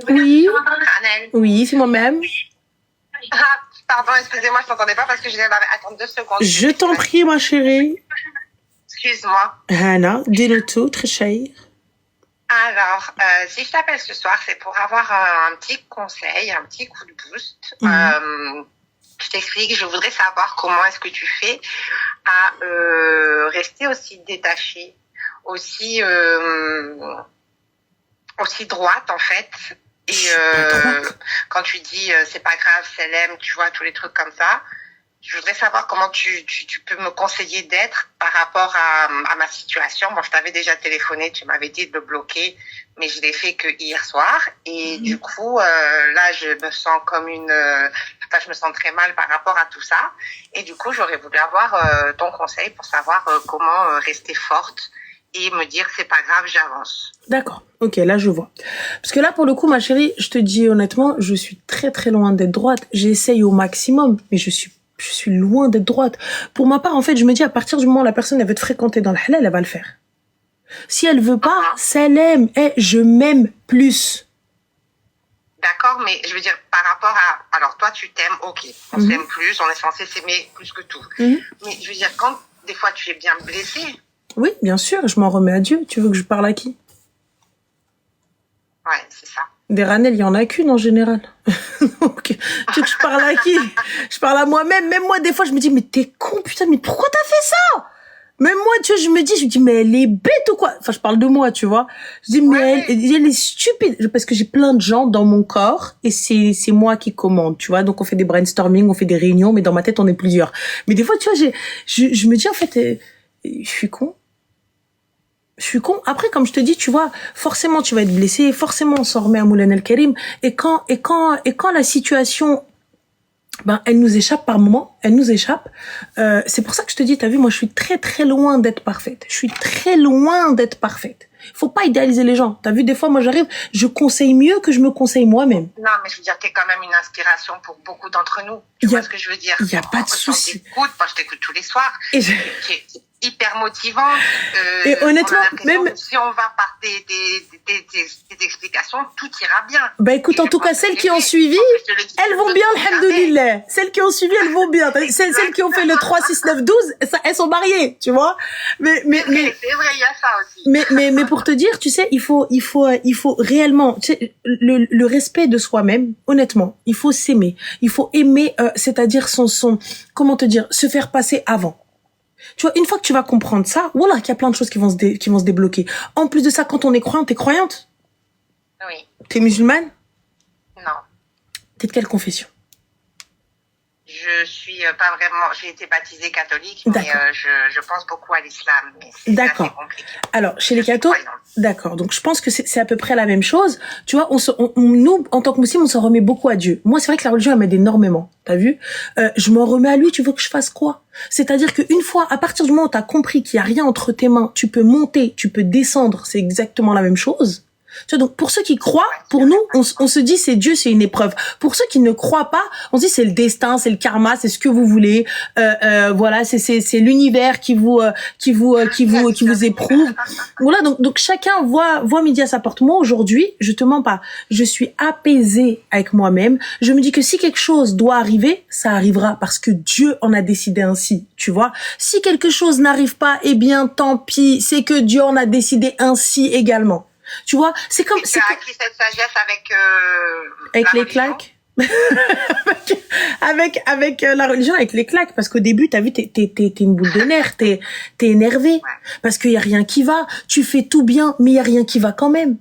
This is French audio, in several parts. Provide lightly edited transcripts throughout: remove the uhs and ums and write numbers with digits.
Oui, Hanel. oui, c'est moi-même. Ah, pardon, excusez-moi, je t'entendais pas parce que je viens d'attendre 2 secondes. Je t'en prie, ma chérie. Excuse-moi. Hana, dis-le tout, très chère. Alors, si je t'appelle ce soir, c'est pour avoir un petit conseil, un petit coup de boost. Je t'explique, je voudrais savoir comment est-ce que tu fais à rester aussi détachée, aussi droite en fait. Et quand tu dis c'est pas grave, c'est l'aime, tu vois, tous les trucs comme ça. Je voudrais savoir comment tu peux me conseiller d'être par rapport à ma situation. Bon, je t'avais déjà téléphoné, tu m'avais dit de le bloquer, mais je l'ai fait que hier soir. Et du coup, là, je me sens comme je me sens très mal par rapport à tout ça. Et du coup, j'aurais voulu avoir ton conseil pour savoir comment rester forte et me dire c'est pas grave, j'avance. D'accord, ok, là je vois. Parce que là, pour le coup, ma chérie, je te dis honnêtement, je suis très très loin d'être droite. J'essaye au maximum, mais je suis loin d'être droite. Pour ma part, en fait, je me dis, à partir du moment où la personne, elle veut te fréquenter dans le halal, elle va le faire. Si elle veut pas, ça l'aime. Je m'aime plus. D'accord, mais je veux dire, par rapport à... Alors, toi, tu t'aimes, ok. On s'aime plus, on est censé s'aimer plus que tout. Mais je veux dire, quand des fois, tu es bien blessé... Oui, bien sûr, je m'en remets à Dieu. Tu veux que je parle à qui? Ouais, c'est ça. Des ranelles, il y en a qu'une en général. Donc, tu veux que je parle à qui? Je parle à moi-même. Même moi, des fois, je me dis, mais t'es con, putain, mais pourquoi t'as fait ça? Même moi, tu vois, je me dis, mais elle est bête ou quoi? Enfin, je parle de moi, tu vois. Je dis, mais elle est stupide. Parce que j'ai plein de gens dans mon corps et c'est moi qui commande, tu vois. Donc, on fait des brainstorming, on fait des réunions, mais dans ma tête, on est plusieurs. Mais des fois, tu vois, je me dis, en fait, je suis con. Après, comme je te dis, tu vois, forcément, tu vas être blessé, forcément, on s'en remet à Moulin El Karim. Et quand la situation, elle nous échappe par moment, c'est pour ça que je te dis, t'as vu, moi, je suis très, très loin d'être parfaite. Faut pas idéaliser les gens. T'as vu, des fois, moi, j'arrive, je conseille mieux que je me conseille moi-même. Non, mais je veux dire, t'es quand même une inspiration pour beaucoup d'entre nous. Tu vois ce que je veux dire? Il y a pas de souci. Moi, je t'écoute tous les soirs. Et hyper motivante. Et honnêtement, même si on va par tes explications, tout ira bien. Écoute, en tout cas, celles qui ont suivi, elles vont bien, alhamdoulilah. Celles qui ont suivi, elles vont bien. Celles qui ont fait le 3, 6, 9, 12, elles sont mariées, tu vois. Mais c'est vrai, il y a ça aussi. Mais pour te dire, tu sais, il faut réellement, tu sais, le respect de soi-même, honnêtement, il faut s'aimer. Il faut aimer, c'est-à-dire comment te dire, se faire passer avant. Tu vois, une fois que tu vas comprendre ça, voilà, qu'il y a plein de choses qui vont se débloquer. En plus de ça, quand on est croyant, t'es croyante? Oui. T'es musulmane? Non. T'es de quelle confession? Je suis pas vraiment... J'ai été baptisée catholique, mais je pense beaucoup à l'islam. D'accord. Alors, chez les cathos, d'accord. Donc, je pense que c'est à peu près la même chose. Tu vois, nous, en tant que musulmans, on s'en remet beaucoup à Dieu. Moi, c'est vrai que la religion, elle m'aide énormément. T'as vu? Je m'en remets à lui, tu veux que je fasse quoi? C'est-à-dire qu'une fois, à partir du moment où t'as compris qu'il y a rien entre tes mains, tu peux monter, tu peux descendre, c'est exactement la même chose. Tu vois, donc pour ceux qui croient, pour nous, on se dit c'est Dieu, c'est une épreuve. Pour ceux qui ne croient pas, on se dit c'est le destin, c'est le karma, c'est ce que vous voulez. Voilà, c'est l'univers qui vous éprouve. Voilà, donc chacun voit midi à sa porte. Moi aujourd'hui, je te mens pas, je suis apaisée avec moi-même. Je me dis que si quelque chose doit arriver, ça arrivera parce que Dieu en a décidé ainsi. Tu vois, si quelque chose n'arrive pas, eh bien tant pis, c'est que Dieu en a décidé ainsi également. Tu vois, c'est comme... Tu as acquis cette sagesse avec les claques. avec la religion, avec les claques, parce qu'au début, t'as vu, t'es une boule de nerfs, t'es énervé, parce qu'il y a rien qui va. Tu fais tout bien, mais il y a rien qui va quand même.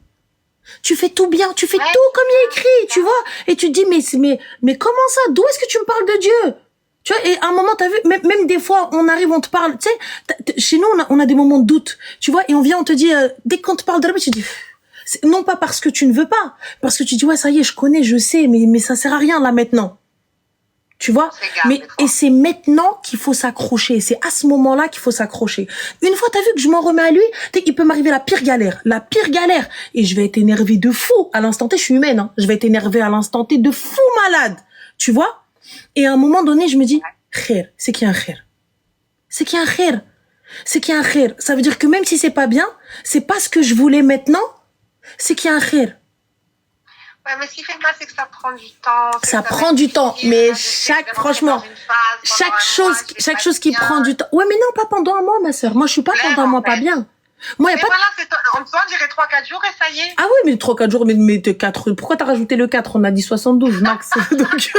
Tu fais tout bien, tu fais tout comme il est écrit, tu vois, et tu te dis, mais comment ça? D'où est-ce que tu me parles de Dieu? Tu vois, et à un moment, t'as vu, même des fois, on arrive, on te parle, tu sais, chez nous, on a des moments de doute, tu vois, et on vient, on te dit, dès qu'on te parle de Rabbi, tu dis, non pas parce que tu ne veux pas, parce que tu dis, ouais, ça y est, je connais, je sais, mais ça sert à rien, là, maintenant. Tu vois? Et c'est maintenant qu'il faut s'accrocher, c'est à ce moment-là qu'il faut s'accrocher. Une fois, t'as vu que je m'en remets à lui, il peut m'arriver la pire galère, et je vais être énervée de fou, à l'instant T, je suis humaine, hein, je vais être énervée à l'instant T de fou malade, tu vois? Et à un moment donné, je me dis, khair, c'est qu'il y a un khair. C'est qu'il y a un khair. C'est qu'il y a un khair. Ça veut dire que même si c'est pas bien, c'est pas ce que je voulais maintenant, c'est qu'il y a un khair. Ouais, mais ce qui fait mal, c'est que ça prend du temps. Ça prend du temps, mais franchement, chaque chose qui prend du temps. Ouais, mais non, pas pendant un mois, ma sœur. Moi, je suis pas pendant un mois pas bien. Moi, y a mais pas voilà, en soi, on dirait 3-4 jours et ça y est. Ah oui, mais 3-4 jours, mais 4. Pourquoi t'as rajouté le 4? On a dit 72, max. Donc,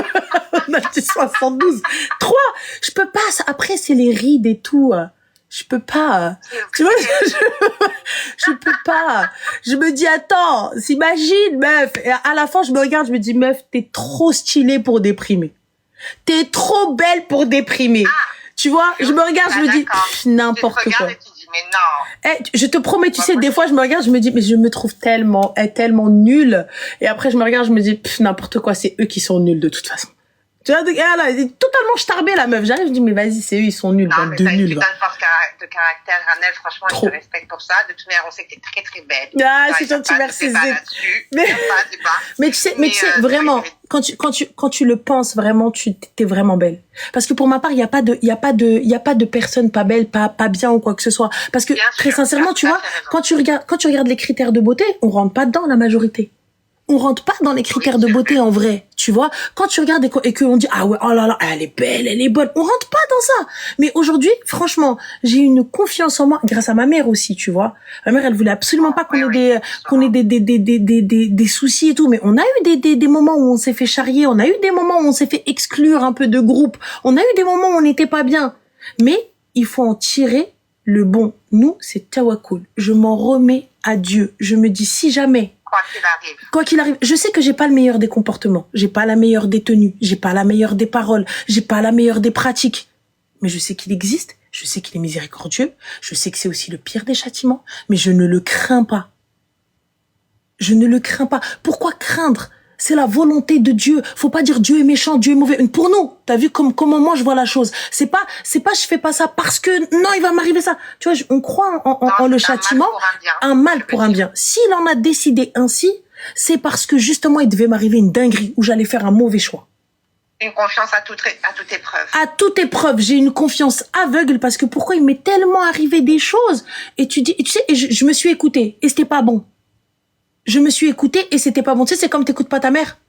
on a dit 72. 3. Je peux pas. Après, c'est les rides et tout. Je peux pas. Tu vois, je peux pas. Je me dis, attends, s'imagine, meuf. Et à la fin, je me regarde, je me dis, meuf, t'es trop stylée pour déprimer. T'es trop belle pour déprimer. Tu vois, je me regarde, je me dis, n'importe quoi. Mais non. Je te promets, tu sais, des fois, je me regarde, je me dis, mais je me trouve tellement nulle. Et après, je me regarde, je me dis, n'importe quoi, c'est eux qui sont nuls de toute façon. Tu vois, elle est totalement starbée, la meuf. J'arrive, je dis, mais vas-y, c'est eux, ils sont nuls. Non, mais de nuls. T'as une force de caractère, Ranel. Franchement, je te respecte pour ça. De toute manière, on sait que t'es très, très belle. Ah, c'est gentil, merci. Mais tu sais, vraiment, quand tu le penses vraiment, t'es vraiment belle. Parce que pour ma part, il y a pas de personne pas belle, pas bien ou quoi que ce soit. Parce que, très sincèrement, tu vois, quand tu regardes les critères de beauté, on rentre pas dedans, la majorité. On rentre pas dans les critères de beauté en vrai, tu vois. Quand tu regardes et qu'on dit ah ouais, oh là là, elle est belle, elle est bonne, on rentre pas dans ça. Mais aujourd'hui, franchement, j'ai une confiance en moi grâce à ma mère aussi, tu vois. Ma mère, elle voulait absolument pas qu'on ait des soucis et tout, mais on a eu des moments où on s'est fait charrier, on a eu des moments où on s'est fait exclure un peu de groupe, on a eu des moments où on n'était pas bien. Mais il faut en tirer le bon. Nous, c'est tawakkul. Je m'en remets à Dieu. Je me dis si jamais quoi qu'il arrive, je sais que j'ai pas le meilleur des comportements, j'ai pas la meilleure des tenues, j'ai pas la meilleure des paroles, j'ai pas la meilleure des pratiques. Mais je sais qu'il existe, je sais qu'il est miséricordieux, je sais que c'est aussi le pire des châtiments, mais je ne le crains pas. Je ne le crains pas. Pourquoi craindre? C'est la volonté de Dieu. Faut pas dire Dieu est méchant, Dieu est mauvais. Pour nous, t'as vu comment moi je vois la chose. C'est pas je fais pas ça parce que non, il va m'arriver ça. Tu vois, on croit en le châtiment, un mal pour un bien. S'il en a décidé ainsi, c'est parce que justement il devait m'arriver une dinguerie où j'allais faire un mauvais choix. Une confiance à toute épreuve. À toute épreuve, j'ai une confiance aveugle parce que pourquoi il m'est tellement arrivé des choses et tu sais, et je me suis écoutée et c'était pas bon. Je me suis écoutée et c'était pas bon. Tu sais, c'est comme t'écoutes pas ta mère.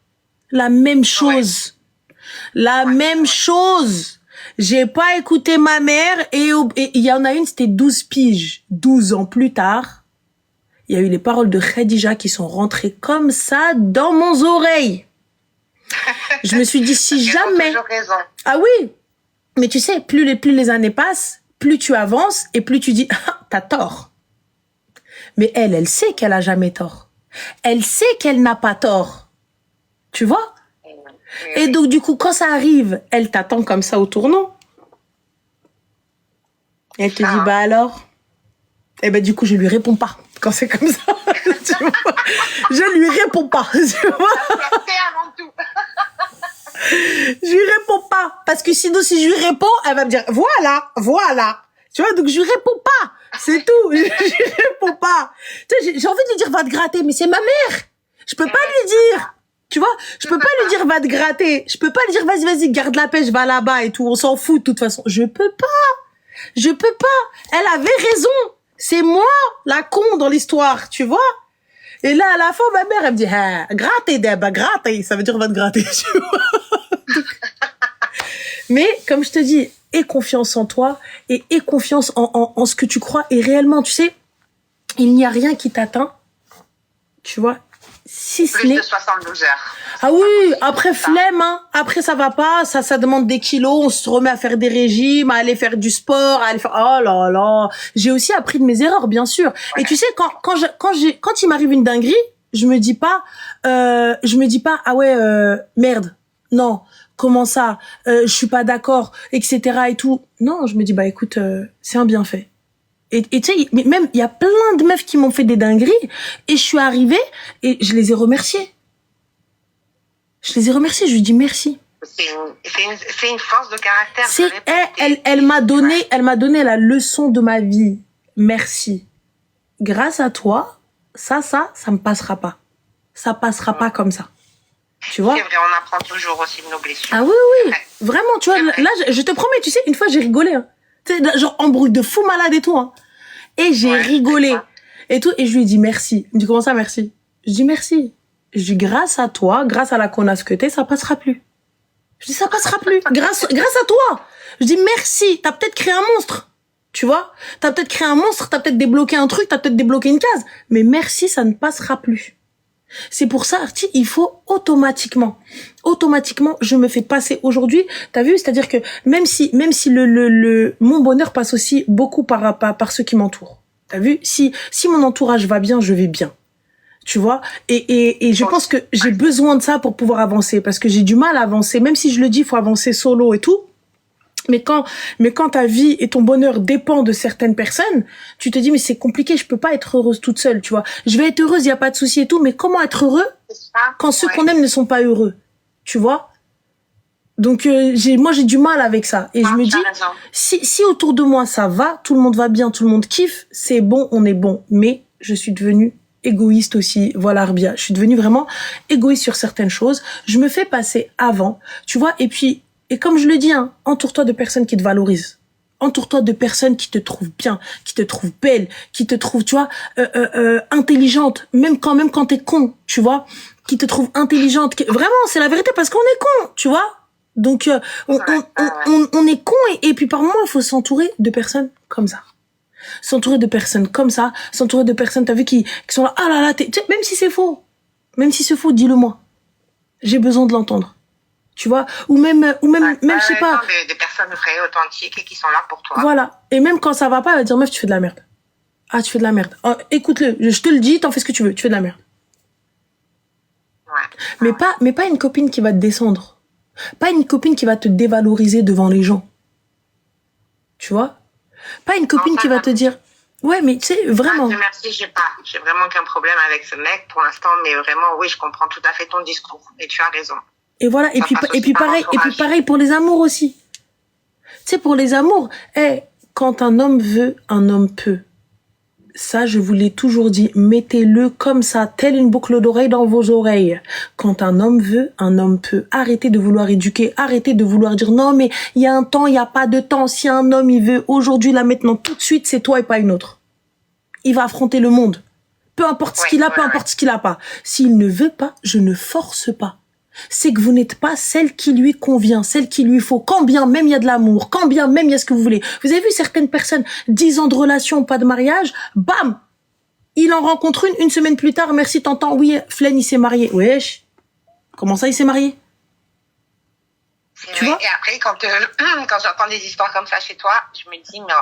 La même chose. La même chose. J'ai pas écouté ma mère et il y en a une, c'était 12 piges. 12 ans plus tard, il y a eu les paroles de Khadija qui sont rentrées comme ça dans mon oreille. Je me suis dit, si jamais... Ah oui. Mais tu sais, plus les années passent, plus tu avances et plus tu dis, ah, t'as tort. Mais elle sait qu'elle a jamais tort. Elle sait qu'elle n'a pas tort. Tu vois? Et donc, du coup, quand ça arrive, elle t'attend comme ça au tournant. Elle te dit, bah alors? Eh ben, du coup, je lui réponds pas. Quand c'est comme ça, tu vois? Je lui réponds pas, tu vois? Je lui réponds pas. Parce que sinon, si je lui réponds, elle va me dire, voilà. Tu vois, donc je lui réponds pas. C'est tout. Je lui réponds pas. Tu sais, j'ai envie de lui dire, va te gratter, mais c'est ma mère. Je peux pas lui dire. Tu vois, je peux pas lui dire, va te gratter. Je peux pas lui dire, vas-y, garde la pêche, va là-bas et tout. On s'en fout de toute façon. Je peux pas. Elle avait raison. C'est moi, la con dans l'histoire, tu vois. Et là, à la fin, ma mère, elle me dit, ah, gratter, Deb, gratter. Ça veut dire, va te gratter, tu vois. Mais, comme je te dis, aie confiance en toi et aie confiance en ce que tu crois. Et réellement, tu sais, il n'y a rien qui t'atteint, tu vois, si ce n'est... Plus de 72 heures. Ah oui, après flemme, hein. Après ça va pas, ça demande des kilos, on se remet à faire des régimes, à aller faire du sport, à aller faire... Oh là là, j'ai aussi appris de mes erreurs, bien sûr. Ouais. Et tu sais, quand il m'arrive une dinguerie, je me dis pas, ah ouais, merde, non, comment ça, je suis pas d'accord, etc. et tout. Non, je me dis, bah écoute, c'est un bienfait. Et tu sais, même, il y a plein de meufs qui m'ont fait des dingueries, et je suis arrivée, et je les ai remerciées. Je lui dis merci. C'est une force de caractère. Elle m'a donné la leçon de ma vie. Merci. Grâce à toi, ça me passera pas. Ça passera pas comme ça. Tu vois? C'est vrai, on apprend toujours aussi de nos blessures. Ah oui. Ouais. Vraiment, tu vois, là, je te promets, tu sais, une fois, j'ai rigolé, hein. Tu sais, genre, embrouille de fou malade et tout, hein. Et j'ai rigolé. Et tout, et je lui ai dit merci. Il me dit, comment ça, merci? Je dis merci. Je dis, grâce à toi, grâce à la connasse que t'es, ça passera plus. Je dis, ça passera plus. Grâce à toi. Je dis, merci. T'as peut-être créé un monstre. Tu vois? T'as peut-être créé un monstre, t'as peut-être débloqué un truc, t'as peut-être débloqué une case. Mais merci, ça ne passera plus. C'est pour ça, Artie, il faut automatiquement, je me fais passer aujourd'hui. T'as vu? C'est-à-dire que même si mon bonheur passe aussi beaucoup par ceux qui m'entourent. T'as vu? Si mon entourage va bien, je vais bien. Tu vois? Et je pense que j'ai besoin de ça pour pouvoir avancer, parce que j'ai du mal à avancer. Même si je le dis, il faut avancer solo et tout. Mais quand ta vie et ton bonheur dépend de certaines personnes, tu te dis, mais c'est compliqué, je peux pas être heureuse toute seule, tu vois. Je vais être heureuse, il y a pas de souci et tout, mais comment être heureux quand ceux qu'on aime ne sont pas heureux, tu vois? Donc moi j'ai du mal avec ça, et je me dis, si autour de moi ça va, tout le monde va bien, tout le monde kiffe, c'est bon, on est bon. Mais je suis devenue égoïste aussi, voilà Arbia, je suis devenue vraiment égoïste sur certaines choses, je me fais passer avant, tu vois. Et comme je le dis, hein, entoure-toi de personnes qui te valorisent. Entoure-toi de personnes qui te trouvent bien, qui te trouvent belle, qui te trouvent, tu vois, intelligente, même quand t'es con, tu vois, qui te trouvent intelligente. Vraiment, c'est la vérité, parce qu'on est con, tu vois. Donc, on est con, et puis par moments, il faut s'entourer de personnes comme ça. S'entourer de personnes comme ça, s'entourer de personnes, t'as vu, qui sont là, ah là là, même si c'est faux, dis-le moi. J'ai besoin de l'entendre. Tu vois, ou même je sais pas. Des personnes vraies, authentiques, et qui sont là pour toi. Voilà. Et même quand ça va pas, elle va dire, meuf, tu fais de la merde. Ah, tu fais de la merde. Oh, écoute-le, je te le dis, t'en fais ce que tu veux, tu fais de la merde. Ouais. Mais pas une copine qui va te descendre. Pas une copine qui va te dévaloriser devant les gens. Tu vois? Pas une copine qui va te dire, ouais, mais tu sais, vraiment. Merci, j'ai vraiment qu'un problème avec ce mec pour l'instant, mais vraiment, oui, je comprends tout à fait ton discours, et tu as raison. Et voilà, et puis pareil pour les amours aussi. Tu sais, pour les amours, quand un homme veut, un homme peut. Ça, je vous l'ai toujours dit, mettez-le comme ça, telle une boucle d'oreille dans vos oreilles. Quand un homme veut, un homme peut. Arrêtez de vouloir éduquer, arrêtez de vouloir dire non, mais il y a un temps, il n'y a pas de temps. Si un homme, il veut aujourd'hui, là, maintenant, tout de suite, c'est toi et pas une autre. Il va affronter le monde. Peu importe ce qu'il a, peu importe ce qu'il a pas. S'il ne veut pas, je ne force pas. C'est que vous n'êtes pas celle qui lui convient, celle qu'il lui faut. Quand bien même il y a de l'amour, quand bien même il y a ce que vous voulez. Vous avez vu certaines personnes, 10 ans de relation, pas de mariage, bam, il en rencontre une semaine plus tard, merci t'entends, oui, Flen il s'est marié. Wesh, comment ça il s'est marié? Tu vois? Et après, quand j'entends des histoires comme ça chez toi, je me dis, mais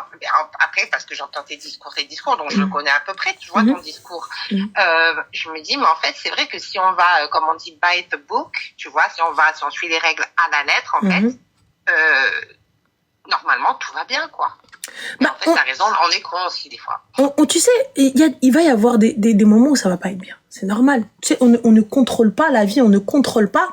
après, parce que j'entends tes discours, donc je le connais à peu près, tu vois, ton discours. Je me dis, mais en fait, c'est vrai que si on va, comme on dit, by the book, tu vois, si on suit les règles à la lettre, en fait, normalement, tout va bien, quoi. Mais en fait, t'as raison, on est con aussi, des fois. Tu sais, il va y avoir des moments où ça va pas être bien. C'est normal. Tu sais, on ne contrôle pas la vie, on ne contrôle pas.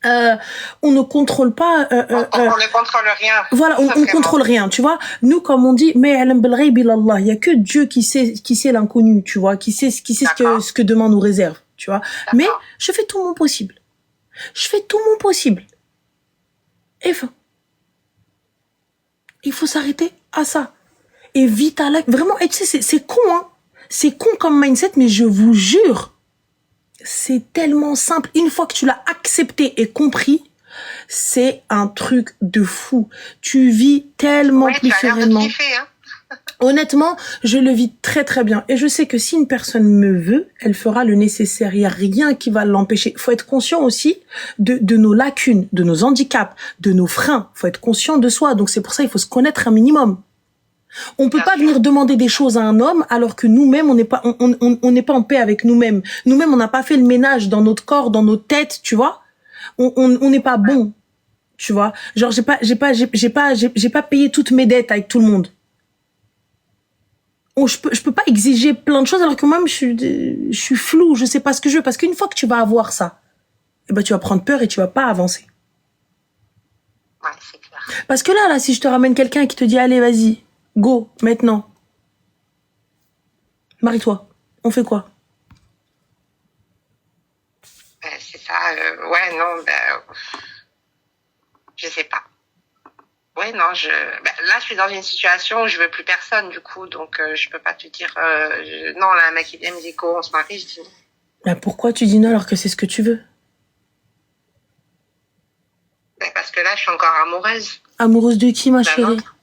On ne contrôle pas. On ne contrôle rien. Voilà, on contrôle rien, tu vois. Nous, comme on dit, mais il y a que Dieu qui sait l'inconnu, tu vois, qui sait ce que demain nous réserve, tu vois. Mais je fais tout mon possible. Et enfin, il faut s'arrêter à ça. Et vite à la, vraiment, et tu sais, c'est con, hein. C'est con comme mindset, mais je vous jure. C'est tellement simple. Une fois que tu l'as accepté et compris, c'est un truc de fou. Tu vis tellement plus sereinement. Honnêtement, je le vis très très bien. Et je sais que si une personne me veut, elle fera le nécessaire. Il n'y a rien qui va l'empêcher. Il faut être conscient aussi de nos lacunes, de nos handicaps, de nos freins. Il faut être conscient de soi. Donc c'est pour ça qu'il faut se connaître un minimum. On peut pas venir demander des choses à un homme alors que nous-mêmes on n'est pas en paix avec nous-mêmes. Nous-mêmes on n'a pas fait le ménage dans notre corps, dans nos têtes, tu vois. On n'est pas bon, tu vois. Genre j'ai pas payé toutes mes dettes avec tout le monde. Je peux pas exiger plein de choses alors que moi-même je suis flou, je sais pas ce que je veux, parce qu'une fois que tu vas avoir ça, eh ben tu vas prendre peur et tu vas pas avancer. Ouais, c'est clair. Parce que là si je te ramène quelqu'un qui te dit allez vas-y, go, maintenant. Marie-toi. On fait quoi? C'est ça. Je sais pas. Ouais, non, là, je suis dans une situation où je veux plus personne, du coup, donc je peux pas te dire, non, là, un mec, il vient me dit, go, on se marie, je dis Bah, pourquoi tu dis non alors que c'est ce que tu veux? Parce que là, je suis encore amoureuse Amoureuse de qui, ma d'un chérie? autre.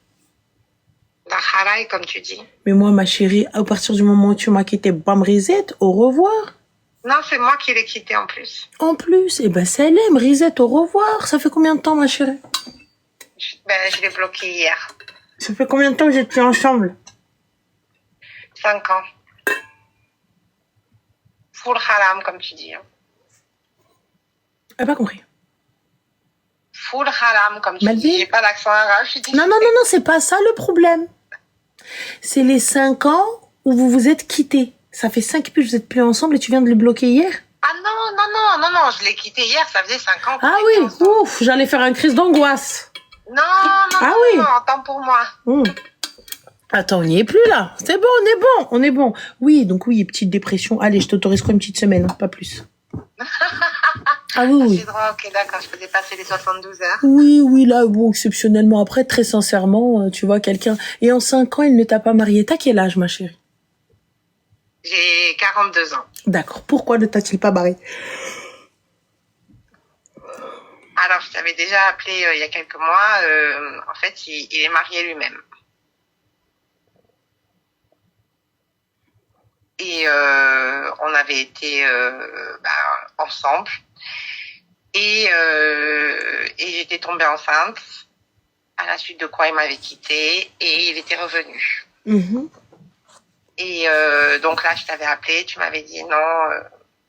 D'un travail, comme tu dis. Mais moi, ma chérie, à partir du moment où tu m'as quitté, bam, reset, au revoir. Non, c'est moi qui l'ai quitté en plus. En plus, eh ben, Salem, reset, au revoir. Ça fait combien de temps, ma chérie? Je l'ai bloqué hier. Ça fait combien de temps que vous êtes plus ensemble? 5 ans. Full haram, comme tu dis. Hein. J'ai pas compris. Full haram, comme tu Malvin? dis. J'ai pas l'accent arabe, je suis désolée. Non, c'est pas ça le problème. C'est les 5 ans où vous vous êtes quittés. Ça fait 5 piges, vous êtes plus ensemble et tu viens de le bloquer hier? Ah non, je l'ai quitté hier, ça faisait 5 ans. Ah oui, ouf, j'allais faire une crise d'angoisse. Non, attends pour moi. Attends, on n'y est plus là. C'est bon, on est bon. Oui, donc oui, petite dépression. Allez, je t'autorise quoi, une petite semaine, hein, pas plus. Ah oui. C'est drôle, ok, d'accord, je faisais passer les 72 heures. Oui, là, bon, exceptionnellement. Après, très sincèrement, tu vois, quelqu'un... Et en 5 ans, il ne t'a pas marié. T'as quel âge, ma chérie? J'ai 42 ans. D'accord. Pourquoi ne t'a-t-il pas marié? Alors, je t'avais déjà appelé il y a quelques mois. En fait, il est marié lui-même. Et on avait été ensemble. Et j'étais tombée enceinte. À la suite de quoi il m'avait quittée. Et il était revenu. Et donc là, je t'avais appelé. Tu m'avais dit non...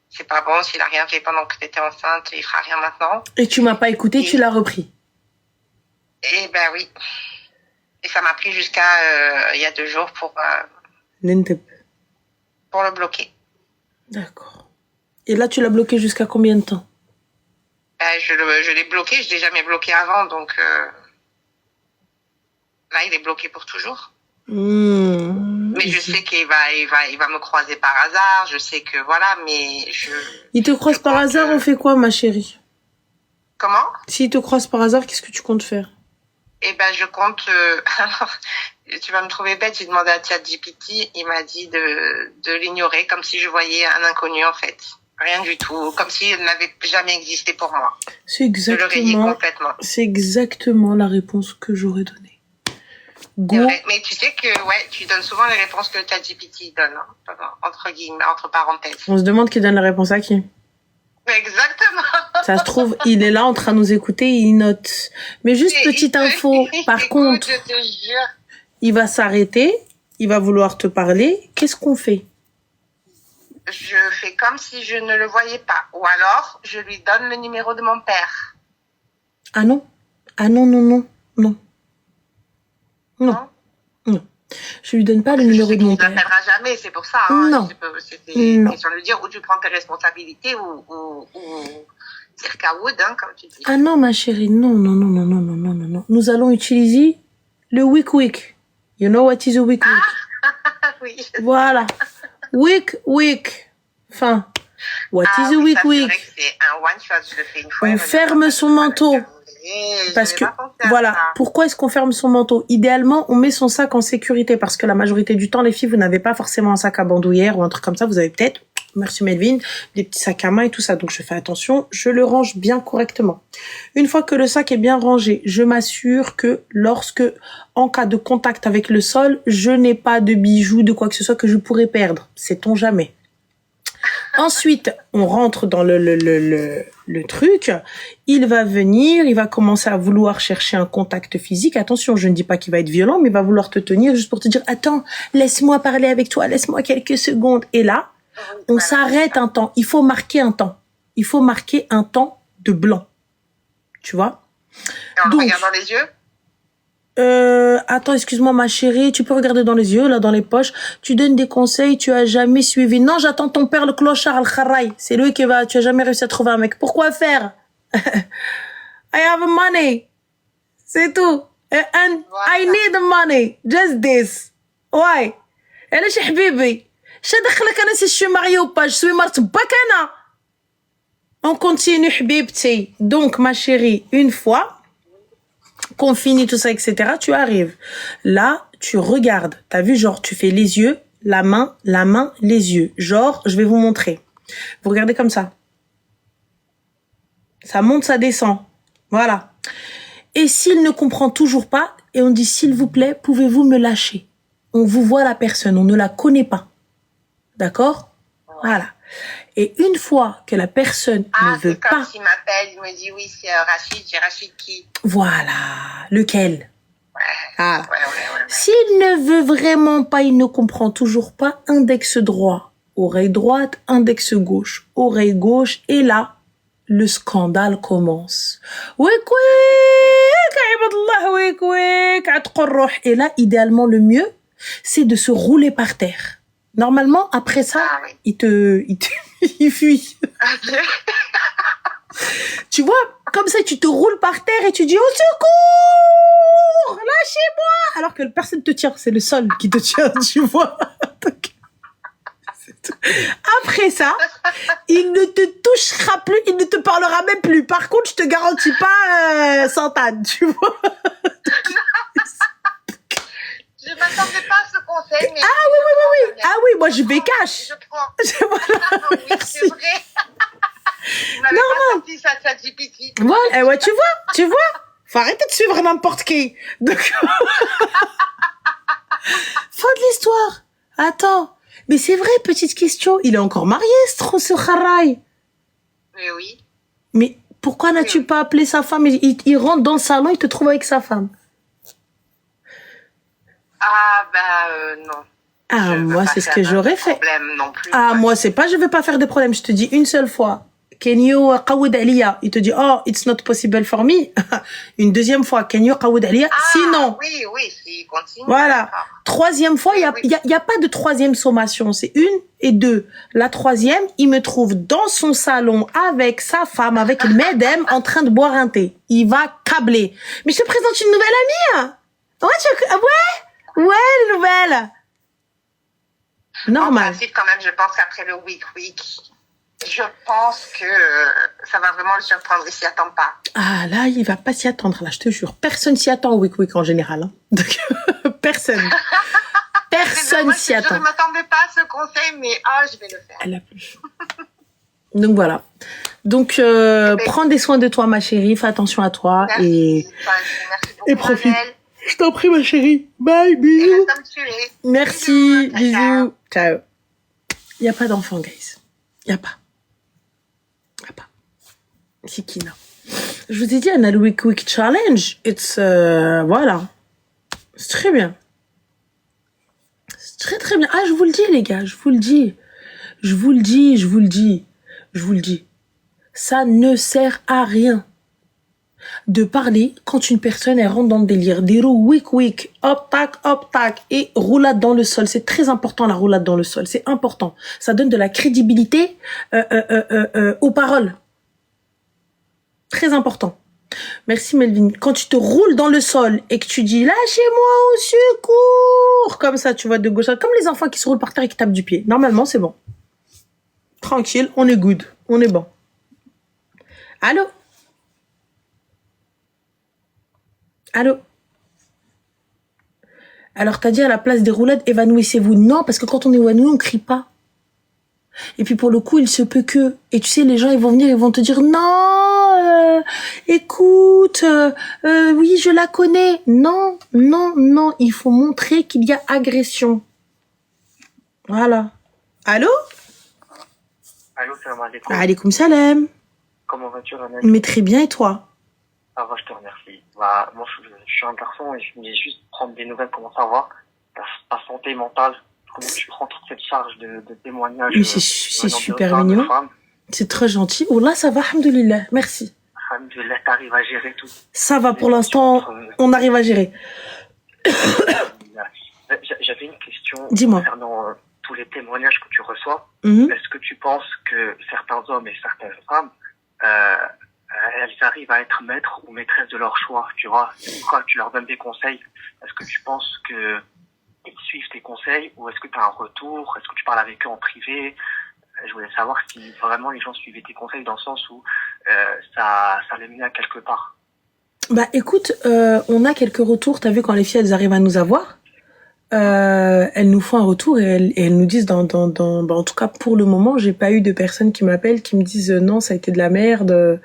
c'est pas bon, s'il a rien fait pendant que tu étais enceinte, il fera rien maintenant. Et tu m'as pas écouté, tu l'as repris. Eh ben oui. Et ça m'a pris jusqu'à il y a 2 jours pour le bloquer. D'accord. Et là, tu l'as bloqué jusqu'à combien de temps? Je l'ai bloqué, je l'ai jamais bloqué avant, donc là, il est bloqué pour toujours. Mais je sais qu'il va me croiser par hasard. Je sais que voilà, mais Il te croise par hasard, on fait quoi, ma chérie? Comment? S'il te croise par hasard, qu'est-ce que tu comptes faire? Eh ben, je compte... Alors, tu vas me trouver bête, j'ai demandé à ChatGPT, il m'a dit de l'ignorer, comme si je voyais un inconnu, en fait. Rien du tout, comme s'il n'avait jamais existé pour moi. C'est exactement la réponse que j'aurais donnée. Mais tu sais que tu donnes souvent les réponses que ChatGPT donne, hein, entre guillemets, entre parenthèses. On se demande qui donne la réponse à qui. Exactement. Ça se trouve, il est là en train de nous écouter, il note. Mais juste petite info, par contre, je te jure. Il va s'arrêter, il va vouloir te parler. Qu'est-ce qu'on fait? Je fais comme si je ne le voyais pas. Ou alors, je lui donne le numéro de mon père. Ah non? Ah non. Non. Je lui donne pas le numéro de mon père. Tu ne l'appelleras jamais, c'est pour ça. Hein. Non. C'était une question de lui dire où tu prends tes responsabilités ou circa wood, hein, comme tu dis. Ah non, ma chérie, non. Nous allons utiliser le week. You know what is a week? Oui. Voilà. Week. Enfin, what is a week? C'est vrai que c'est un one shot, je le fais une fois. On ferme son manteau. Parce que, voilà, pourquoi est-ce qu'on ferme son manteau? Idéalement, on met son sac en sécurité parce que la majorité du temps, les filles, vous n'avez pas forcément un sac à bandoulière ou un truc comme ça. Vous avez peut-être, merci Melvin, des petits sacs à main et tout ça. Donc, je fais attention, je le range bien correctement. Une fois que le sac est bien rangé, je m'assure que en cas de contact avec le sol, je n'ai pas de bijoux, de quoi que ce soit que je pourrais perdre. Sait-on jamais. Ensuite, on rentre dans le truc. Il va venir, il va commencer à vouloir chercher un contact physique. Attention, je ne dis pas qu'il va être violent, mais il va vouloir te tenir juste pour te dire « Attends, laisse-moi parler avec toi, laisse-moi quelques secondes. » Et là, on s'arrête un temps. Il faut marquer un temps. Il faut marquer un temps de blanc. Tu vois? Et en le regardant dans les yeux? Attends, excuse-moi ma chérie, tu peux regarder dans les yeux, là, dans les poches. Tu donnes des conseils, tu as jamais suivi. Non, j'attends ton père, le clochard, al-Kharay. C'est lui tu as jamais réussi à trouver un mec. Pourquoi faire? I have money. C'est tout. And I need money. Just this. Why? علاش يا حبيبي؟ شا دخلك انا سي شو marié ou pas? Je suis مرت باك انا. On continue, حبيبتي. Donc, ma chérie, une fois qu'on finit tout ça, etc., tu arrives. Là, tu regardes. T'as vu, genre, tu fais les yeux, la main, les yeux. Genre, je vais vous montrer. Vous regardez comme ça. Ça monte, ça descend. Voilà. Et s'il ne comprend toujours pas, et on dit, s'il vous plaît, pouvez-vous me lâcher? On vous voit la personne, on ne la connaît pas. D'accord? Voilà. Et une fois que la personne ne veut pas... Ah, c'est comme s'il m'appelle, il me dit, oui, c'est Rachid, j'ai Rachid qui? Voilà. Lequel? Ouais. Voilà. Ouais. S'il ne veut vraiment pas, il ne comprend toujours pas, index droit, oreille droite, index gauche, oreille gauche, et là, le scandale commence. Et là, idéalement, le mieux, c'est de se rouler par terre. Normalement, après ça, il fuit. Tu vois, comme ça, tu te roules par terre et tu dis, au secours, lâchez-moi. Alors que personne te tient, c'est le sol qui te tient, tu vois. Après ça, il ne te touchera plus, il ne te parlera même plus. Par contre, je te garantis pas Santane, tu vois. Je m'attendais pas à ce conseil, mais... oui. Ah oui, moi je vais cash. Je prends. Voilà. Oui, Merci. c'est vrai. Il m'avait pas sorti ça, ChatGPT. Voilà, ouais, tu vois. Faut arrêter de suivre n'importe qui. Donc... Fin de l'histoire. Attends. Mais c'est vrai, petite question. Il est encore marié, ce Kharaï. Oui. Mais pourquoi n'as-tu pas appelé sa femme? Il rentre dans le salon, il te trouve avec sa femme. Non. Ah, moi, c'est ce que j'aurais fait. Non plus, ah, moi, c'est pas, je veux pas faire de problème. Je te dis une seule fois. Can you qawid aliya? Il te dit, oh, it's not possible for me. Une deuxième fois, can you qawid aliya? Sinon. Oui, s'il continue. Voilà. Troisième fois, il y a pas de troisième sommation. C'est une et deux. La troisième, il me trouve dans son salon avec sa femme, avec une madame, en train de boire un thé. Il va câbler. Mais je te présente une nouvelle amie. Ouais, les nouvelles. Normal. En principe, quand même, je pense qu'après le week, je pense que ça va vraiment le surprendre. Il s'y attend pas. Ah, là, il va pas s'y attendre, là, je te jure. Personne s'y attend au week en général. Hein. Donc, personne. Personne s'y attend. Je ne m'attendais pas à ce conseil, mais je vais le faire. Elle a plu. Donc, voilà. Donc, prends des soins de toi, ma chérie. Fais attention à toi. Merci. Merci beaucoup, et profite. Manel. Je t'en prie, ma chérie. Bye, bisous. Merci, bisous. Ciao. Il n'y a pas d'enfant, guys. Il n'y a pas. Hikina. Je vous ai dit, on a le Week Challenge. It's, voilà. C'est très bien. C'est très, très bien. Ah, je vous le dis, les gars. Je vous le dis. Ça ne sert à rien de parler quand une personne elle rentre dans le délire. Des roues week, hop tac, et roulade dans le sol. C'est très important la roulade dans le sol. C'est important. Ça donne de la crédibilité aux paroles. Très important. Merci Melvin. Quand tu te roules dans le sol et que tu dis lâchez-moi au secours, comme ça, tu vois, de gauche, comme les enfants qui se roulent par terre et qui tapent du pied. Normalement, c'est bon. Tranquille, on est good, on est bon. Allô? Alors, t'as dit à la place des roulades, évanouissez-vous. Non, parce que quand on est évanoui, on crie pas. Et puis pour le coup, il se peut que... Et tu sais, les gens, ils vont venir, ils vont te dire, non, écoute, oui, je la connais. Non, il faut montrer qu'il y a agression. Voilà. Allô, salam alaikum. Alaykoum salam. Comment vas-tu, Ranel? Mais très bien, et toi? Ça va, je te remercie. Moi, je suis un garçon et je voulais juste prendre des nouvelles, comment ça va, ta santé mentale, comment tu prends toute cette charge de témoignages. Oui, c'est super mignon. C'est très gentil. Oh là, ça va, alhamdoulilah. Merci. Alhamdoulilah, t'arrives à gérer tout. Ça va pour l'instant, on arrive à gérer. J'avais une question. Dis-moi. Concernant tous les témoignages que tu reçois. Est-ce que tu penses que certains hommes et certaines femmes, elles arrivent à être maîtres ou maîtresses de leur choix, tu vois? Quand tu leur donnes des conseils, est-ce que tu penses que ils suivent tes conseils ou est-ce que tu as un retour? Est-ce que tu parles avec eux en privé? Je voulais savoir si vraiment les gens suivaient tes conseils dans le sens où ça les menait à quelque part. Bah écoute, on a quelques retours. T'as vu quand les filles elles arrivent à nous avoir, elles nous font un retour et elles nous disent en tout cas pour le moment, j'ai pas eu de personnes qui m'appellent qui me disent non, ça a été de la merde.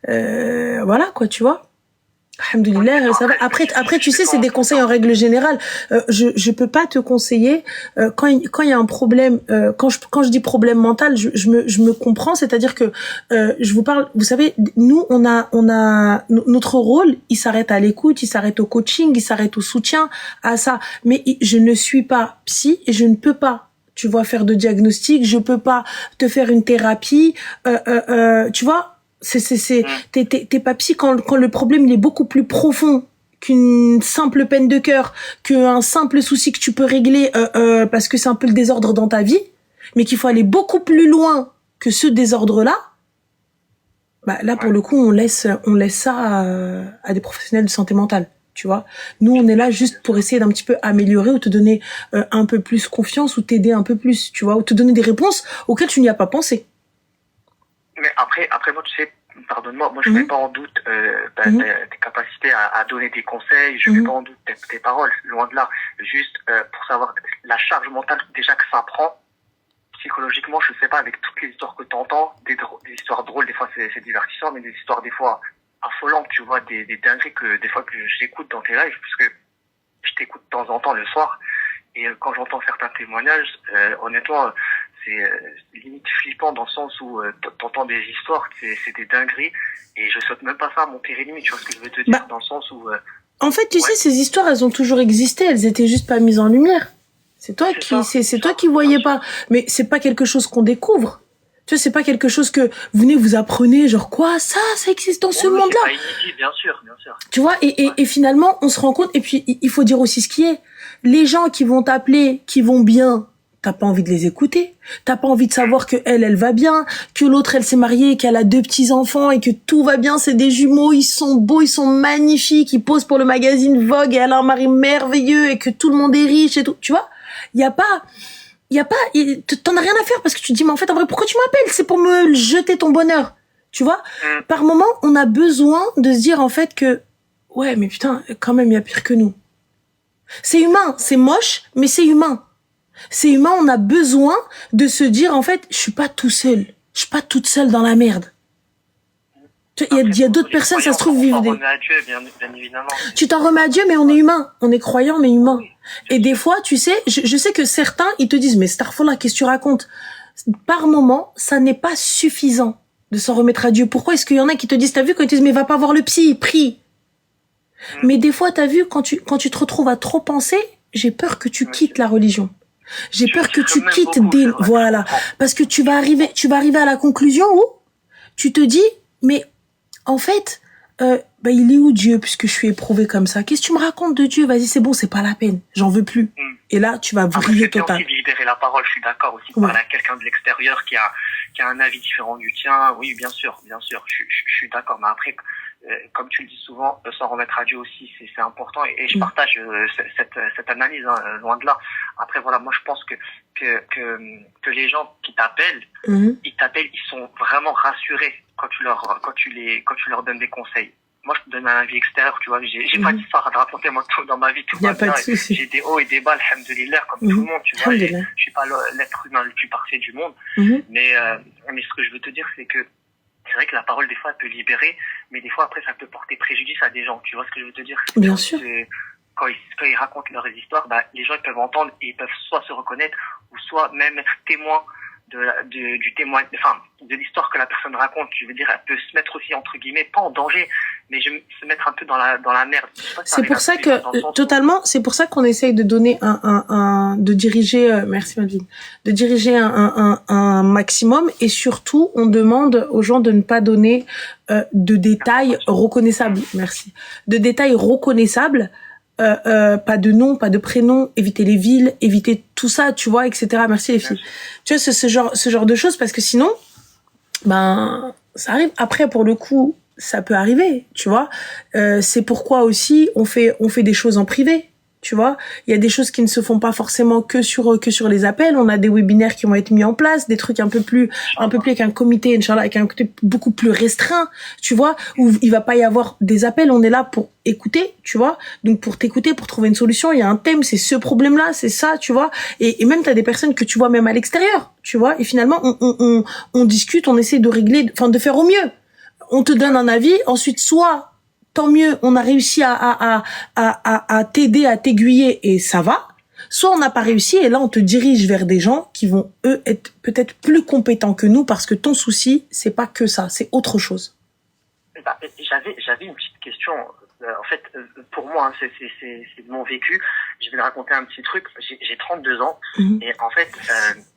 Voilà quoi, tu vois. Alhamdoulilah, ça va. Après, tu sais, c'est des conseils en règle générale. Je peux pas te conseiller quand il y a un problème. Quand je dis problème mental, je me comprends. C'est-à-dire que je vous parle. Vous savez, nous, on a notre rôle. Il s'arrête à l'écoute, il s'arrête au coaching, il s'arrête au soutien, à ça. Mais je ne suis pas psy et je ne peux pas. Tu vois, faire de diagnostic. Je peux pas te faire une thérapie. Tu vois. T'es pas psy quand le problème il est beaucoup plus profond qu'une simple peine de cœur, qu'un simple souci que tu peux régler parce que c'est un peu le désordre dans ta vie, mais qu'il faut aller beaucoup plus loin que ce désordre-là. Bah là pour le coup on laisse ça à des professionnels de santé mentale. Tu vois, nous on est là juste pour essayer d'un petit peu améliorer ou te donner un peu plus confiance ou t'aider un peu plus, tu vois, ou te donner des réponses auxquelles tu n'y as pas pensé. Mais après moi, tu sais, pardonne-moi, moi je mets pas en doute tes capacités à donner des conseils, je mets pas en doute tes paroles, loin de là. Juste pour savoir la charge mentale déjà que ça prend, psychologiquement, je sais pas, avec toutes les histoires que tu entends, des histoires drôles, des fois c'est divertissant, mais des histoires des fois affolantes, tu vois, des dingueries que des fois que j'écoute dans tes lives, parce que je t'écoute de temps en temps le soir, et quand j'entends certains témoignages, honnêtement, c'est limite flippant dans le sens où t'entends des histoires, c'est des dingueries, et je souhaite même pas ça à mon pire ennemi, tu vois ce que je veux te dire, dans le sens où... en fait, tu sais, ces histoires, elles ont toujours existé, elles étaient juste pas mises en lumière. C'est toi qui voyais pas. Mais c'est pas quelque chose qu'on découvre. Tu vois, c'est pas quelque chose que vous apprenez, genre quoi, ça existe dans ce monde-là. C'est pas inédit, bien sûr. Tu vois, et finalement, on se rend compte, et puis il faut dire aussi ce qui est. Les gens qui vont t'appeler, qui vont bien, t'as pas envie de les écouter. T'as pas envie de savoir que elle va bien, que l'autre, elle s'est mariée, qu'elle a 2 petits-enfants et que tout va bien, c'est des jumeaux, ils sont beaux, ils sont magnifiques, ils posent pour le magazine Vogue et elle a un mari merveilleux et que tout le monde est riche et tout. Tu vois? T'en as rien à faire parce que tu te dis, mais en fait, en vrai, pourquoi tu m'appelles? C'est pour me jeter ton bonheur. Tu vois? Par moment, on a besoin de se dire, en fait, que, ouais, mais putain, quand même, il y a pire que nous. C'est humain, c'est moche, mais c'est humain. C'est humain, on a besoin de se dire, en fait, je suis pas tout seul. Je suis pas toute seule dans la merde. Il y a d'autres personnes, ça se trouve, vivent des... On t'en remet à Dieu, bien évidemment. Tu t'en remets à Dieu, mais on est humain. On est croyant, mais humain. Oui. Et des fois, tu sais, je sais que certains, ils te disent, mais Starfola, qu'est-ce que tu racontes? Par moment, ça n'est pas suffisant de s'en remettre à Dieu. Pourquoi est-ce qu'il y en a qui te disent, t'as vu, quand ils te disent, mais va pas voir le psy, prie. Mais des fois, t'as vu, quand tu te retrouves à trop penser, j'ai peur que tu quittes la religion. J'ai peur que tu quittes voilà. Parce que tu vas arriver à la conclusion où tu te dis, mais en fait, il est où Dieu puisque je suis éprouvée comme ça? Qu'est-ce que tu me racontes de Dieu? Vas-y, c'est bon, c'est pas la peine. J'en veux plus. Et là, tu vas vriller total. C'est aussi libérer la parole, je suis d'accord aussi. Parler à quelqu'un de l'extérieur qui a un avis différent du tien. Oui, bien sûr. Je suis d'accord. Mais après, comme tu le dis souvent, s'en remettre à Dieu aussi, c'est important. Et je partage cette analyse, loin de là. Après, voilà, moi, je pense que les gens qui t'appellent, ils sont vraiment rassurés quand tu leur donnes des conseils. Moi, je te donne un avis extérieur, tu vois. J'ai pas d'histoire à te raconter, moi, tout dans ma vie, tout va bien. J'ai des hauts et des bas, alhamdoulilah, comme tout le monde, tu vois. Je suis pas l'être humain le plus parfait du monde. Mais ce que je veux te dire, c'est que c'est vrai que la parole, des fois, elle peut libérer, mais des fois, après, ça peut porter préjudice à des gens. Tu vois ce que je veux te dire? Bien sûr. Quand ils racontent leurs histoires, les gens, ils peuvent entendre et ils peuvent soit se reconnaître, ou soit même être témoins du témoin, enfin, de l'histoire que la personne raconte. Je veux dire, elle peut se mettre aussi, entre guillemets, pas en danger, mais se mettre un peu dans la merde. C'est pour ça que, totalement, c'est pour ça qu'on essaye de donner de diriger, merci Malvine, de diriger un maximum, et surtout, on demande aux gens de ne pas donner, de détails reconnaissables. Merci. De détails reconnaissables. Pas de nom, pas de prénom, éviter les villes, éviter tout ça, tu vois, etc. Merci les filles. Tu vois, ce genre de choses, parce que sinon, ça arrive. Après, pour le coup, ça peut arriver, tu vois. C'est pourquoi aussi on fait des choses en privé. Tu vois, il y a des choses qui ne se font pas forcément que sur les appels. On a des webinaires qui vont être mis en place, des trucs un peu plus avec un comité, Inch'Allah, avec un côté beaucoup plus restreint, tu vois, où il va pas y avoir des appels. On est là pour écouter, tu vois. Donc pour t'écouter, pour trouver une solution, il y a un thème, c'est ce problème-là, c'est ça, tu vois. Et même t'as des personnes que tu vois même à l'extérieur, tu vois. Et finalement, on discute, on essaie de régler, enfin de faire au mieux. On te donne un avis, ensuite soit tant mieux, on a réussi à t'aider, à t'aiguiller et ça va. Soit on n'a pas réussi et là on te dirige vers des gens qui vont eux être peut-être plus compétents que nous parce que ton souci c'est pas que ça, c'est autre chose. J'avais une petite question. En fait, pour moi, hein, c'est de mon vécu. Je vais te raconter un petit truc. J'ai 32 ans et en fait,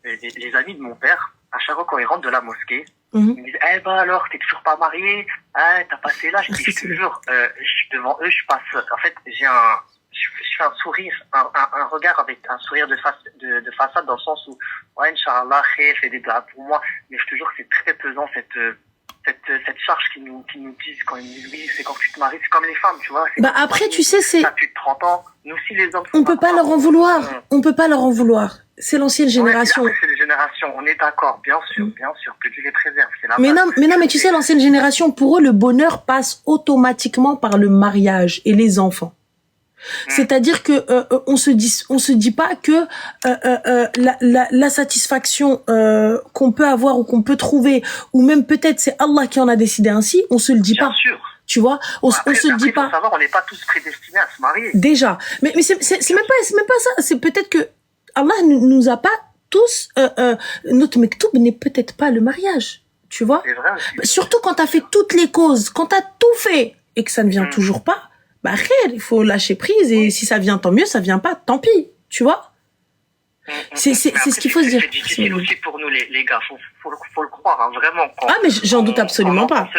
les amis de mon père, à chaque fois quand ils rentrent de la mosquée, ils me disent, eh ben alors, t'es toujours pas marié, t'as passé l'âge. Je te jure, devant eux, je passe. En fait, je fais un sourire, un regard avec un sourire de façade dans le sens où, ouais, Inch'Allah, fait des blagues pour moi. Mais je te jure, c'est très pesant cette charge qu'ils nous disent quand ils nous disent oui, c'est quand tu te maries, c'est comme les femmes, tu vois. Bah après, tu sais, c'est. T'as plus de 30 ans. Nous aussi, les hommes. On peut pas leur en vouloir. On peut pas leur en vouloir. C'est l'ancienne génération. Ouais, c'est les générations. On est d'accord, bien sûr, que Dieu les préserve. C'est la mais tu sais, l'ancienne génération, pour eux, le bonheur passe automatiquement par le mariage et les enfants. C'est-à-dire que on se dit pas que la satisfaction qu'on peut avoir ou qu'on peut trouver ou même peut-être c'est Allah qui en a décidé ainsi, on se le dit bien pas. Sûr. Tu vois, on se dit pas. Faut savoir, on n'est pas tous prédestinés à se marier. Déjà, mais c'est même pas ça, c'est peut-être que Allah nous a pas tous notre mektoub n'est peut-être pas le mariage, tu vois. C'est vrai aussi. Surtout quand t'as fait toutes les causes, quand t'as tout fait et que ça ne vient toujours pas. Bah, il faut lâcher prise et si ça vient, tant mieux, ça vient pas, tant pis, tu vois. C'est ce qu'il faut se dire. C'est difficile aussi pour nous, les gars, faut le croire, hein, vraiment. Mais j'en doute absolument pas.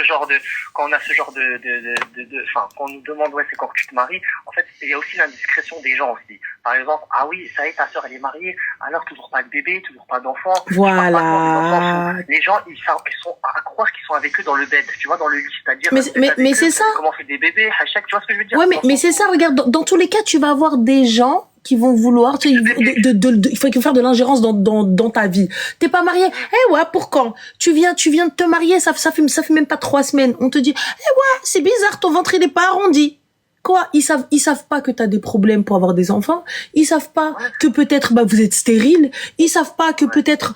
Quand on a ce genre enfin, quand on nous demande, ouais, c'est quand que tu te maries, en fait, il y a aussi l'indiscrétion des gens aussi. Par exemple, ah oui, ça y est, ta sœur, elle est mariée, alors toujours pas de bébé, toujours pas d'enfant. Voilà. Les gens, ils sont à croire qu'ils sont avec eux dans le bed, tu vois, dans le lit, c'est-à-dire. Mais c'est ça. Comment fait des bébés, hashtag, tu vois ce que je veux dire? Ouais, mais c'est ça, regarde, dans tous les cas, tu vas avoir des gens qui vont vouloir, tu sais, il faut faire de l'ingérence dans ta vie. T'es pas marié? Ouais, pour quand? Tu viens de te marier, ça fait même pas 3 semaines. On te dit, ouais, c'est bizarre, ton ventre il est pas arrondi. Quoi? Ils savent pas que t'as des problèmes pour avoir des enfants. Ils savent pas que peut-être, vous êtes stérile. Ils savent pas que peut-être,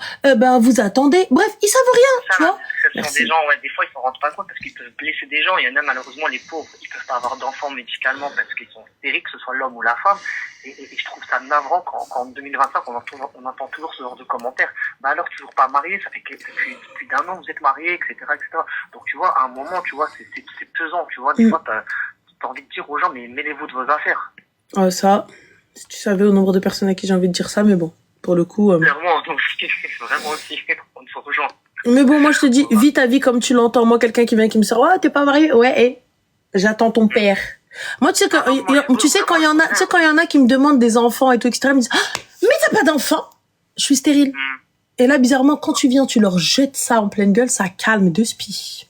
vous attendez. Bref, ils savent rien, tu vois. Ce sont des gens, ouais, des fois, ils s'en rendent pas compte parce qu'ils peuvent blesser des gens. Il y en a, malheureusement, les pauvres, ils peuvent pas avoir d'enfants médicalement parce qu'ils sont stériles, que ce soit l'homme ou la femme. Et je trouve ça navrant quand en 2025, on entend toujours ce genre de commentaires. Alors, toujours pas marié, ça fait que depuis d'un an, vous êtes mariés, etc., etc. Donc, tu vois, à un moment, tu vois, c'est pesant, tu vois. Des fois, t'as envie de dire aux gens, mais mêlez-vous de vos affaires. Ça, si tu savais au nombre de personnes à qui j'ai envie de dire ça, mais bon, pour le coup. Clairement, vraiment aussi, on se rejoint. Mais bon, moi je te dis, vis ta vie comme tu l'entends. Moi, quelqu'un qui vient qui me sort, t'es pas marié? Ouais, j'attends ton père. Moi, tu sais quand il y en a qui me demandent des enfants et tout, etc., ils me disent, mais t'as pas d'enfant? Je suis stérile. Et là, bizarrement, quand tu viens, tu leur jettes ça en pleine gueule, ça calme de spi.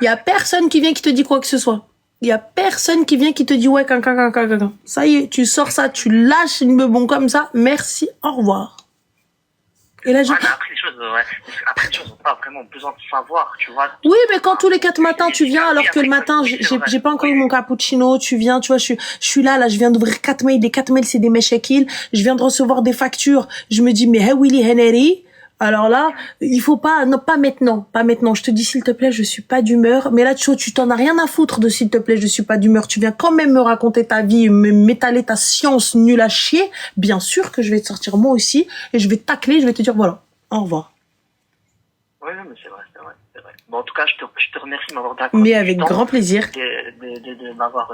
Il y a personne qui vient qui te dit quoi que ce soit. Il y a personne qui vient qui te dit ouais, ça y est, tu sors ça, tu lâches une bebon comme ça, merci, au revoir. Et là, après les choses, on n'a pas vraiment besoin de savoir, tu vois. Oui, mais quand tous les 4 matins tu viens, alors que le matin, j'ai pas encore eu mon cappuccino, tu viens, tu vois, je suis là, je viens d'ouvrir 4 mails, les 4 mails, c'est des meshekil, je viens de recevoir des factures, je me dis, mais Willy Henry, alors là, il faut pas, non, pas maintenant, je te dis, s'il te plaît, je suis pas d'humeur, mais là, tu t'en as rien à foutre de s'il te plaît, je suis pas d'humeur, tu viens quand même me raconter ta vie, m'étaler ta science nulle à chier, bien sûr que je vais te sortir moi aussi, et je vais te tacler, je vais te dire, voilà, au revoir. Oui, mais c'est vrai. Bon, en tout cas, je te remercie de m'avoir d'accord. Mais avec grand plaisir. De m'avoir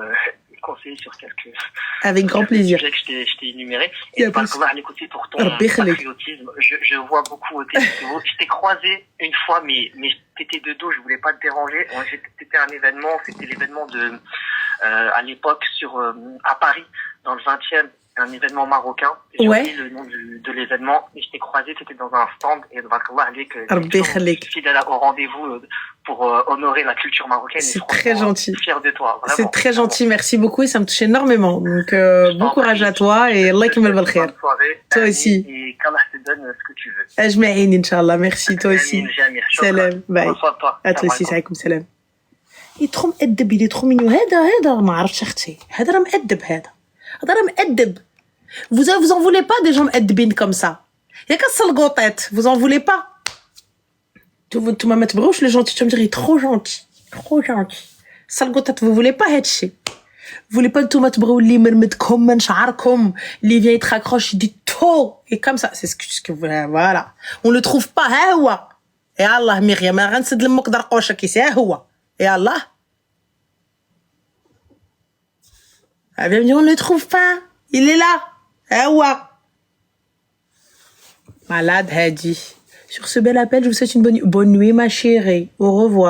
conseillé sur quelques. Avec grand plaisir. Sujets que je t'ai énumérés. Et par contre, à l'écouter pour ton patriotisme, je vois beaucoup tes vidéos. Je t'ai croisé une fois, mais t'étais de dos, je voulais pas te déranger. C'était un événement, c'était l'événement à l'époque à Paris, dans le 20e. Un événement marocain. J'ai oublié le nom de l'événement, et je t'ai croisé, t'étais dans un stand, et fidèle au rendez-vous pour honorer la culture marocaine. C'est très gentil. Fier de toi. Vraiment. C'est très gentil. Merci beaucoup et ça me touche énormément. Donc, bon courage à toi et Allah qui me le khair. Toi aussi. Et qu'Allah te donne ce que tu veux. Ajma'in, Inch'Allah. Merci. Toi aussi. Salam. Bye. À toi aussi. Salam. Salam. Il est trop مؤدب, il est trop mignon. هذا ما عرفتش اختي. هذا راه مؤدب هذا. هذا راه مؤدب. Vous en voulez pas des gens مؤدبين comme ça. ياك السلقوطات. Vous en voulez pas. نتوما ما تبغوش لي جونتي, tu vas me dire il est trop gentil. Trop gentil. السلقوطات vous voulez pas هادشي. Vous voulez pas نتوما تبغوا اللي مرمدكم من شعركم, اللي vient être accroche, il dit tout et comme ça, c'est ce que vous voulez. Voilà. On le trouve pas. ها هو. يا الله مريم غنسد لمك درقوشه كيسي ها هو. Et Allah, elle vient me dire, on ne le trouve pas. Il est là. Ah ouais. Malade, Hadi. Sur ce bel appel, je vous souhaite une bonne nuit, ma chérie. Au revoir.